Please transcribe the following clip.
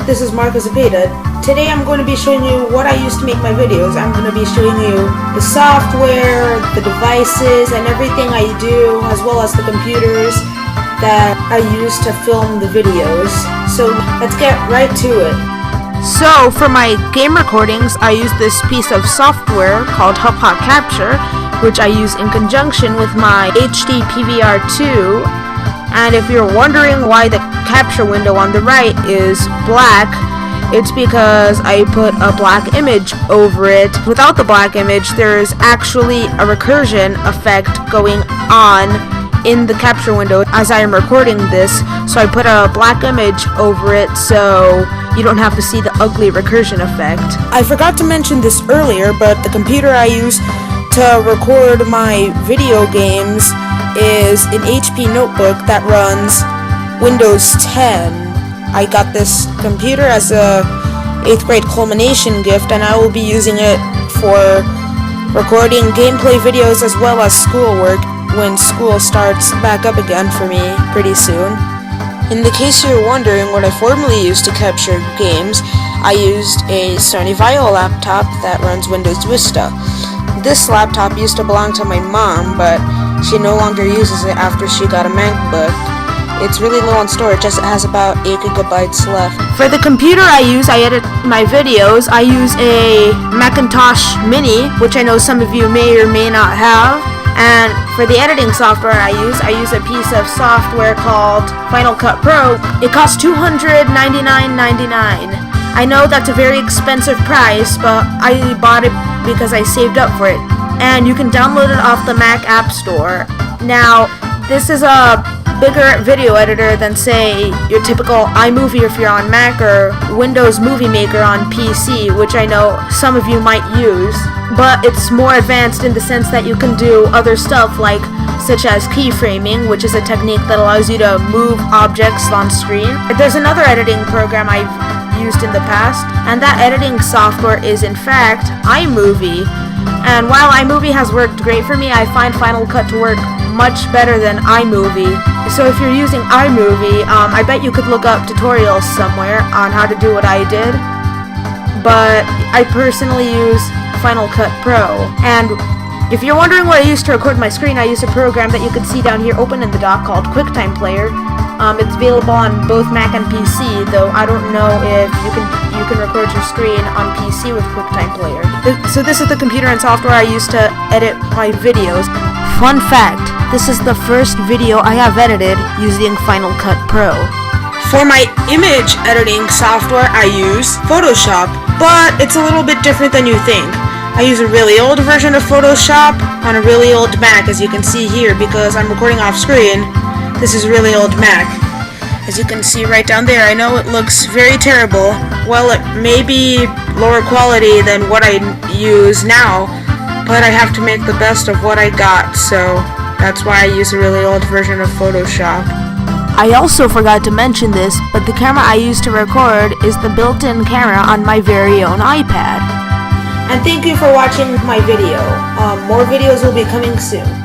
this is Marco Zepeda. Today I'm going to be showing you what I use to make my videos. I'm going to be showing you the software, the devices, and everything I do, as well as the computers that I use to film the videos. So let's get right to it. So for my game recordings, I use this piece of software called HubHop Capture, which I use in conjunction with my HD PVR2. And if you're wondering why the capture window on the right is black, it's because I put a black image over it. Without the black image, there's actually a recursion effect going on in the capture window as I am recording this, so I put a black image over it so you don't have to see the ugly recursion effect. I forgot to mention this earlier, but the computer I use to record my video games is an HP notebook that runs Windows 10. I got this computer as a 8th grade culmination gift, and I will be using it for recording gameplay videos as well as schoolwork when school starts back up again for me pretty soon. In the case you're wondering what I formerly used to capture games, I used a Sony Vaio laptop that runs Windows Vista. This laptop used to belong to my mom, but she no longer uses it after she got a MacBook. It's really low on storage as it has about 8 gigabytes left. For the computer I edit my videos, I use a Macintosh Mini, which I know some of you may or may not have. And for the editing software I use a piece of software called Final Cut Pro. It costs $299.99. I know that's a very expensive price, but I bought it because I saved up for it. And you can download it off the Mac App Store. Now, this is a bigger video editor than, say, your typical iMovie if you're on Mac, or Windows Movie Maker on PC, which I know some of you might use. But it's more advanced in the sense that you can do other stuff such as keyframing, which is a technique that allows you to move objects on screen. There's another editing program I've used in the past, and that editing software is in fact iMovie. And while iMovie has worked great for me, I find Final Cut to work much better than iMovie. So if you're using iMovie, I bet you could look up tutorials somewhere on how to do what I did. But I personally use Final Cut Pro. And if you're wondering what I use to record my screen, I use a program that you can see down here open in the dock called QuickTime Player. It's available on both Mac and PC, though I don't know if you can record your screen on PC with QuickTime Player. So this is the computer and software I use to edit my videos. Fun fact, this is the first video I have edited using Final Cut Pro. For my image editing software, I use Photoshop, but it's a little bit different than you think. I use a really old version of Photoshop on a really old Mac, as you can see here, because I'm recording off screen. This is a really old Mac. As you can see right down there, I know it looks very terrible. Well, it may be lower quality than what I use now, but I have to make the best of what I got, so that's why I use a really old version of Photoshop. I also forgot to mention this, but the camera I use to record is the built-in camera on my very own iPad. And thank you for watching my video. More videos will be coming soon.